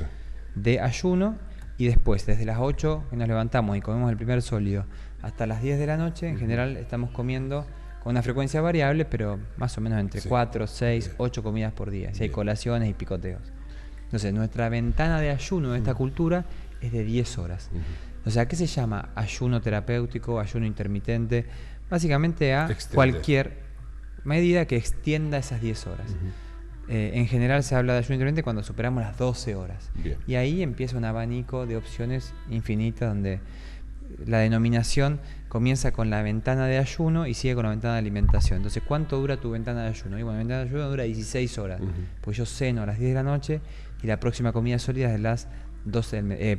de ayuno y después, desde las 8 que nos levantamos y comemos el primer sólido hasta las 10 de la noche, en general estamos comiendo con una frecuencia variable, pero más o menos entre 4, 6, 8 comidas por día, si hay colaciones y picoteos. Entonces, nuestra ventana de ayuno de esta cultura es de 10 horas. O sea, ¿qué se llama ayuno terapéutico, ayuno intermitente? Básicamente a cualquier medida que extienda esas 10 horas. En general se habla de ayuno intermitente cuando superamos las 12 horas. Bien. Y ahí empieza un abanico de opciones infinitas donde la denominación comienza con la ventana de ayuno y sigue con la ventana de alimentación. Entonces, ¿cuánto dura tu ventana de ayuno? Y bueno, la ventana de ayuno dura 16 horas. Pues yo ceno a las 10 de la noche y la próxima comida sólida es de las 12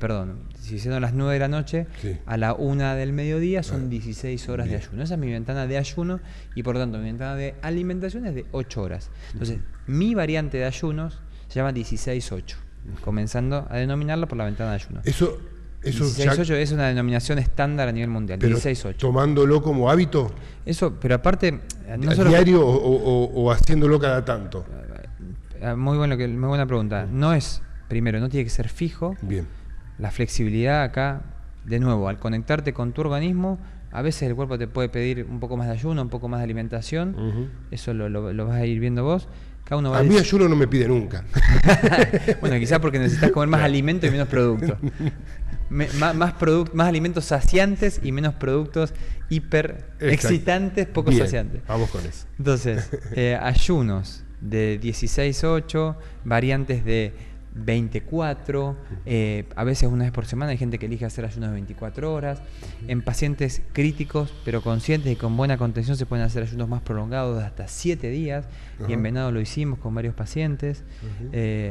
si ceno a las 9 de la noche, a la 1 del mediodía son 16 horas de ayuno. Esa es mi ventana de ayuno y por lo tanto mi ventana de alimentación es de 8 horas. Entonces, mi variante de ayunos se llama 16-8. comenzando a denominarla por la ventana de ayuno. Eso 16-8 es una denominación estándar a nivel mundial, pero 16-8. ¿Tomándolo como hábito? Eso, pero aparte... No solo ¿diario o haciéndolo cada tanto? Muy buena pregunta. No es, primero, no tiene que ser fijo. Bien. La flexibilidad acá, de nuevo, al conectarte con tu organismo, a veces el cuerpo te puede pedir un poco más de ayuno, un poco más de alimentación. Eso lo vas a ir viendo vos. Cada uno va a mí ayuno no me pide nunca. Bueno, quizás porque necesitas comer más alimento y menos productos. Más alimentos saciantes y menos productos hiper excitantes, poco saciantes. Vamos con eso. Entonces, ayunos de 16-8, variantes de 24, a veces una vez por semana hay gente que elige hacer ayunos de 24 horas. En pacientes críticos pero conscientes y con buena contención se pueden hacer ayunos más prolongados de hasta 7 días. Y en venado lo hicimos con varios pacientes.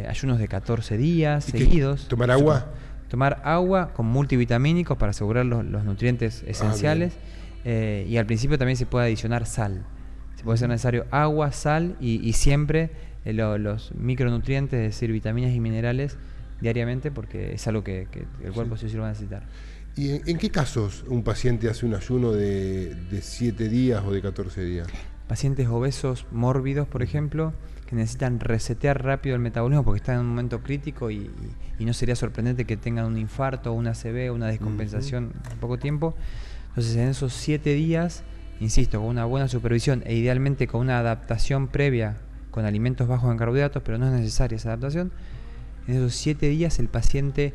Ayunos de 14 días seguidos. ¿Tomar agua? Tomar agua con multivitamínicos para asegurar los nutrientes esenciales. Y al principio también se puede adicionar sal. Se puede ser necesario agua, sal y siempre los micronutrientes, es decir, vitaminas y minerales diariamente, porque es algo que el cuerpo sí lo va a necesitar. ¿Y en qué casos un paciente hace un ayuno de 7 días o de 14 días? Pacientes obesos mórbidos, por ejemplo, que necesitan resetear rápido el metabolismo porque están en un momento crítico y no sería sorprendente que tengan un infarto, una ACV, una descompensación en poco tiempo. Entonces, en esos 7 días, insisto, con una buena supervisión e idealmente con una adaptación previa con alimentos bajos en carbohidratos, pero no es necesaria esa adaptación, en esos 7 días el paciente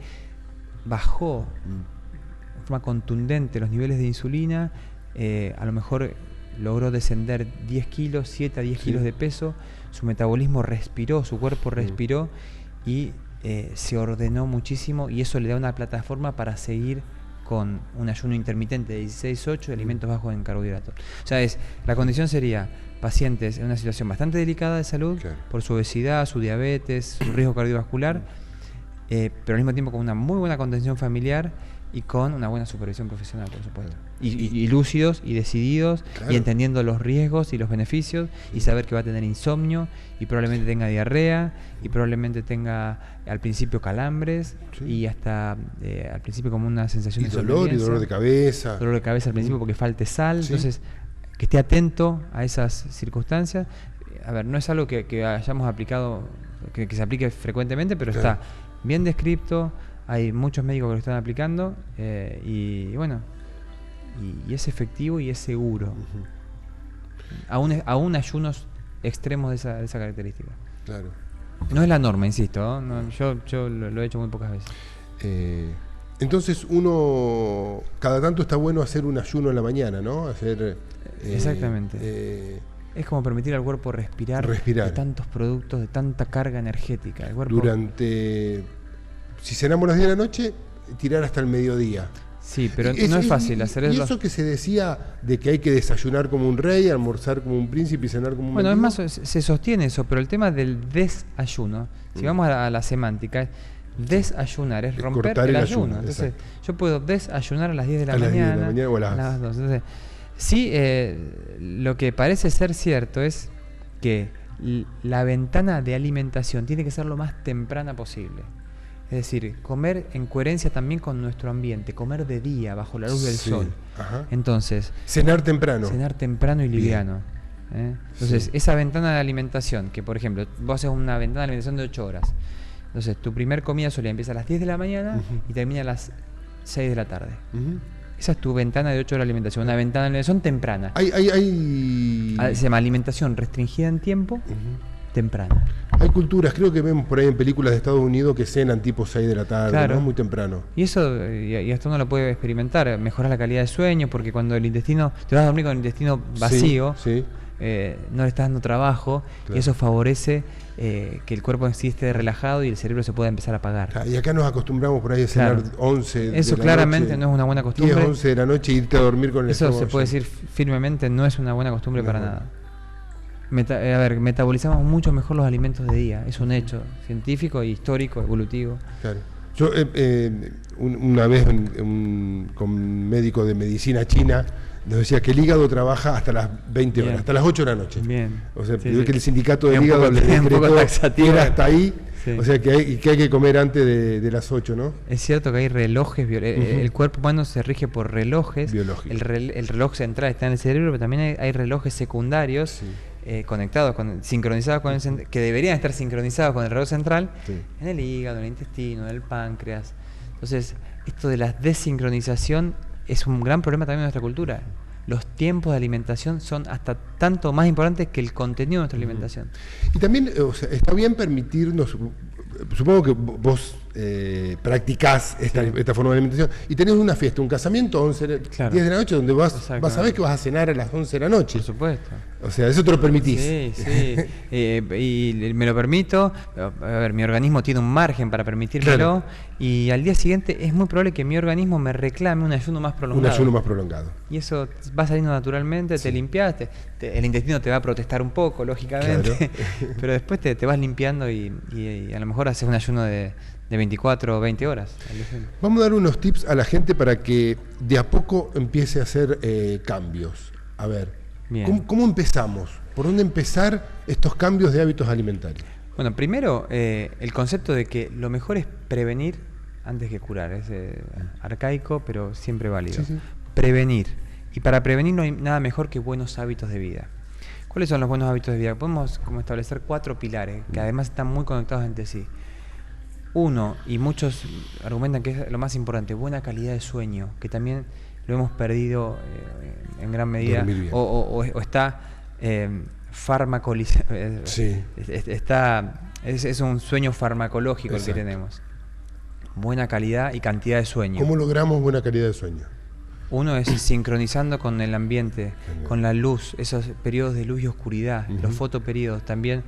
bajó de forma contundente los niveles de insulina, a lo mejor logró descender 10 kilos, 7 a 10 kilos de peso, su metabolismo respiró, su cuerpo respiró y se ordenó muchísimo, y eso le da una plataforma para seguir con un ayuno intermitente de 16-8 de alimentos bajos en carbohidratos. O sea, la condición sería pacientes en una situación bastante delicada de salud, por su obesidad, su diabetes, su riesgo cardiovascular, pero al mismo tiempo con una muy buena contención familiar y con una buena supervisión profesional, por supuesto. Y lúcidos y decididos, y entendiendo los riesgos y los beneficios, y saber que va a tener insomnio, y probablemente tenga diarrea, y probablemente tenga al principio calambres, y hasta al principio como una sensación de dolor y dolor de cabeza. Dolor de cabeza al principio porque falte sal. Entonces, que esté atento a esas circunstancias. A ver, no es algo que hayamos aplicado, que se aplique frecuentemente, pero está bien descrito. Hay muchos médicos que lo están aplicando y bueno, y es efectivo y es seguro. Aún ayunos extremos de esa característica. Claro. No es la norma, insisto, ¿no? Yo lo he hecho muy pocas veces. Entonces uno, cada tanto está bueno hacer un ayuno en la mañana, ¿no? Exactamente. Es como permitir al cuerpo respirar de tantos productos, de tanta carga energética. El cuerpo, si cenamos a las 10 de la noche, tirar hasta el mediodía. Sí, pero no es fácil hacer eso. Y eso que se decía de que hay que desayunar como un rey, almorzar como un príncipe y cenar como un mendigo. Bueno, es más, se sostiene eso, pero el tema del desayuno, si vamos a la semántica, es desayunar, es romper el ayuno. Entonces, yo puedo desayunar a las 10 de la mañana o a las 2. Entonces, sí, lo que parece ser cierto es que la ventana de alimentación tiene que ser lo más temprana posible. Es decir, comer en coherencia también con nuestro ambiente, comer de día, bajo la luz del sol. Entonces, cenar temprano y liviano. Entonces, esa ventana de alimentación, que por ejemplo, vos haces una ventana de alimentación de 8 horas. Entonces, tu primer comida sola empieza a las 10 de la mañana y termina a las 6 de la tarde. Esa es tu ventana de 8 horas de alimentación, una ventana de alimentación temprana. Se llama alimentación restringida en tiempo, temprana. Hay culturas, creo que vemos por ahí en películas de Estados Unidos que cenan tipo 6 de la tarde, ¿no? Muy temprano. Y eso, y hasta uno lo puede experimentar, mejorar la calidad de sueño, porque cuando el intestino, te vas a dormir con el intestino vacío, no le estás dando trabajo, y eso favorece que el cuerpo en sí esté relajado y el cerebro se pueda empezar a apagar. Y acá nos acostumbramos por ahí a cenar 11 de la noche. Eso claramente no es una buena costumbre. 10, 11 de la noche e irte a dormir con el estómago. Eso se puede decir firmemente, no es una buena costumbre para nada. Metabolizamos mucho mejor los alimentos de día, es un hecho científico, histórico, evolutivo. Claro. Yo una vez con un médico de medicina china nos decía que el hígado trabaja hasta las 20 horas, hasta las 8 de la noche. Bien. O sea, que el sindicato del hígado le decretó que era hasta ahí. Sí. O sea que hay que comer antes de las 8, ¿no? Es cierto que hay relojes, el cuerpo humano se rige por relojes. Biológicos. El reloj central está en el cerebro, pero también hay relojes secundarios conectados, sincronizados con que deberían estar sincronizados con el reloj central, en el hígado, en el intestino, en el páncreas. Entonces, esto de la desincronización es un gran problema también de nuestra cultura. Los tiempos de alimentación son hasta tanto más importantes que el contenido de nuestra alimentación. Y también, o sea, está bien permitirnos, supongo que vos practicás esta forma de alimentación, y tenés una fiesta, un casamiento, 10 de la noche, donde vas a saber que vas a cenar a las 11 de la noche. Por supuesto. O sea, eso te lo permitís. Sí. Y me lo permito. A ver, mi organismo tiene un margen para permitírmelo. Y al día siguiente es muy probable que mi organismo me reclame un ayuno más prolongado. Un ayuno más prolongado. Y eso va saliendo naturalmente, te limpiaste. El intestino te va a protestar un poco, lógicamente. Pero después te vas limpiando y a lo mejor haces un ayuno de 24 o 20 horas. Vamos a dar unos tips a la gente para que de a poco empiece a hacer cambios. A ver. ¿Cómo empezamos? ¿Por dónde empezar estos cambios de hábitos alimentarios? Bueno, primero, el concepto de que lo mejor es prevenir antes que curar. Es arcaico, pero siempre válido. Sí. Prevenir. Y para prevenir no hay nada mejor que buenos hábitos de vida. ¿Cuáles son los buenos hábitos de vida? Podemos establecer 4 pilares, que además están muy conectados entre sí. Uno, y muchos argumentan que es lo más importante, buena calidad de sueño, que también lo hemos perdido en gran medida, o está farmacolizado. Es un sueño farmacológico. Exacto. El que tenemos. Buena calidad y cantidad de sueño. ¿Cómo logramos buena calidad de sueño? Uno es sincronizando con el ambiente, con la luz, esos periodos de luz y oscuridad, los fotoperiodos. También,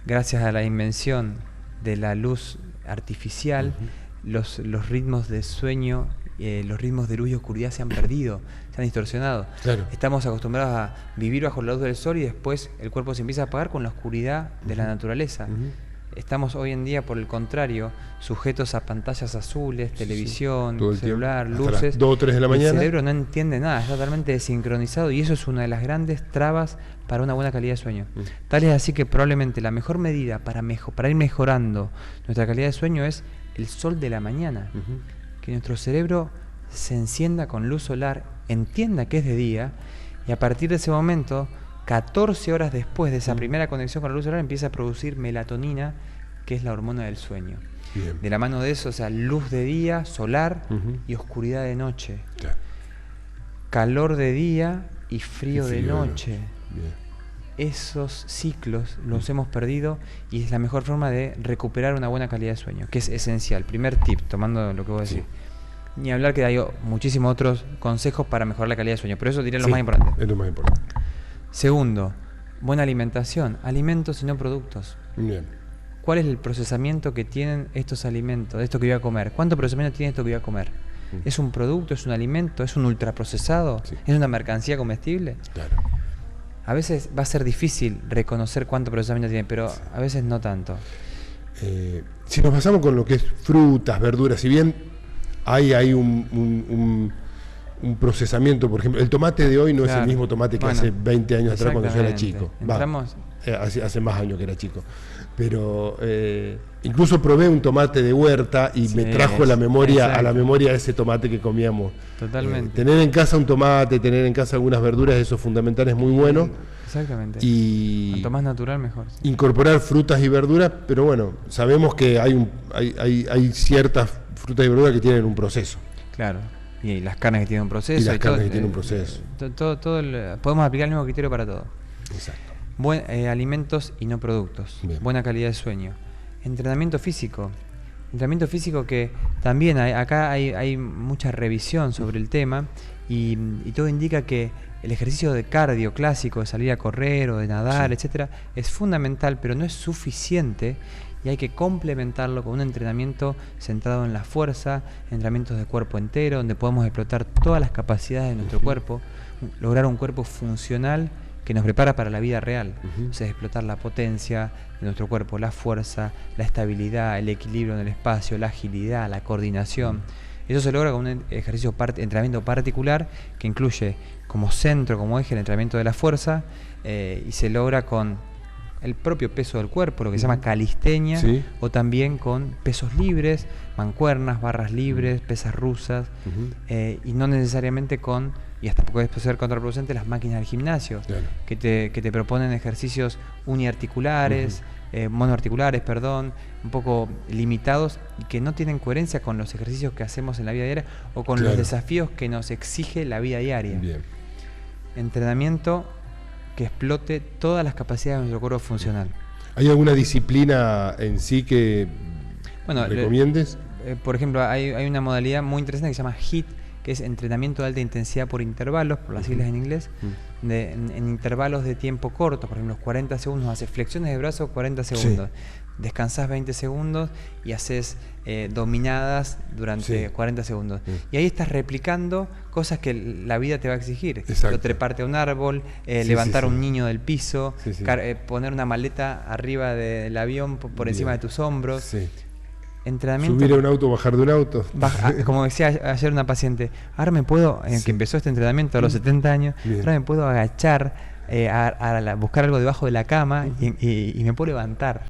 gracias a la invención de la luz artificial, los ritmos de sueño, los ritmos de luz y oscuridad se han perdido, se han distorsionado. Claro. Estamos acostumbrados a vivir bajo la luz del sol y después el cuerpo se empieza a apagar con la oscuridad de la naturaleza. Estamos hoy en día, por el contrario, sujetos a pantallas azules, televisión, celular, luces. Hasta las 2 o 3 de la mañana. El cerebro no entiende nada, está totalmente desincronizado y eso es una de las grandes trabas para una buena calidad de sueño. Tal es así que probablemente la mejor medida para ir mejorando nuestra calidad de sueño es el sol de la mañana. Que nuestro cerebro se encienda con luz solar, entienda que es de día y a partir de ese momento, 14 horas después de esa primera conexión con la luz solar, empieza a producir melatonina, que es la hormona del sueño. Bien. De la mano de eso, o sea, luz de día, solar, y oscuridad de noche. Claro. Calor de día y frío de noche. Esos ciclos los hemos perdido y es la mejor forma de recuperar una buena calidad de sueño, que es esencial. Primer tip, tomando lo que vos decís. Ni hablar que hay muchísimos otros consejos para mejorar la calidad de sueño, pero eso diría lo más importante. Es lo más importante. Segundo, buena alimentación, alimentos y no productos. Bien. ¿Cuál es el procesamiento que tienen estos alimentos, esto que voy a comer? ¿Cuánto procesamiento tiene esto que voy a comer? ¿Es un producto, es un alimento, es un ultraprocesado? ¿Es una mercancía comestible? Claro. A veces va a ser difícil reconocer cuánto procesamiento tiene, pero a veces no tanto. Si nos basamos con lo que es frutas, verduras, si bien hay un procesamiento, por ejemplo, el tomate de hoy no es el mismo tomate que hace 20 años atrás cuando yo era chico. Hace más años que era chico. Pero incluso probé un tomate de huerta y me trajo a la memoria ese tomate que comíamos. Totalmente. Tener en casa un tomate, tener en casa algunas verduras, eso es fundamental, es muy bueno. Exactamente. Y cuanto más natural, mejor. Incorporar frutas y verduras, pero bueno, sabemos que hay ciertas frutas y verduras que tienen un proceso. Claro. Y las carnes que tienen un proceso. Y las carnes que tienen un proceso. Podemos aplicar el mismo criterio para todo. Exacto. Alimentos y no productos. Bien. Buena calidad de sueño. Entrenamiento físico. Entrenamiento físico que también acá hay mucha revisión sobre el tema y todo indica que el ejercicio de cardio clásico, de salir a correr o de nadar, etcétera, es fundamental, pero no es suficiente y hay que complementarlo con un entrenamiento centrado en la fuerza, entrenamientos de cuerpo entero, donde podemos explotar todas las capacidades de nuestro cuerpo, lograr un cuerpo funcional que nos prepara para la vida real. O sea, explotar la potencia de nuestro cuerpo, la fuerza, la estabilidad, el equilibrio en el espacio, la agilidad, la coordinación. Eso se logra con un entrenamiento particular que incluye como centro, como eje, el entrenamiento de la fuerza y se logra con el propio peso del cuerpo, lo que se llama calistenia, Sí. o también con pesos libres, mancuernas, barras libres, pesas rusas, y no necesariamente con, y hasta puede ser contraproducente, las máquinas del gimnasio, Claro. que te proponen ejercicios uniarticulares, monoarticulares, perdón, un poco limitados y que no tienen coherencia con los ejercicios que hacemos en la vida diaria o con los desafíos que nos exige la vida diaria. Bien. Entrenamiento que explote todas las capacidades de nuestro cuerpo funcional. ¿Hay alguna disciplina en sí que recomiendes? Por ejemplo, hay una modalidad muy interesante que se llama HIIT, que es entrenamiento de alta intensidad por intervalos, por las siglas en inglés, en intervalos de tiempo cortos, por ejemplo, 40 segundos, haces flexiones de brazos 40 segundos, descansás 20 segundos y haces dominadas durante 40 segundos. Y ahí estás replicando cosas que la vida te va a exigir. Treparte a un árbol, levantar a un niño del piso, poner una maleta arriba del avión por encima de tus hombros. Entrenamiento. Subir a un auto, bajar de un auto. Como decía ayer una paciente, ahora me puedo, que empezó este entrenamiento a los 70 años, ahora me puedo agachar a buscar algo debajo de la cama y me puedo levantar.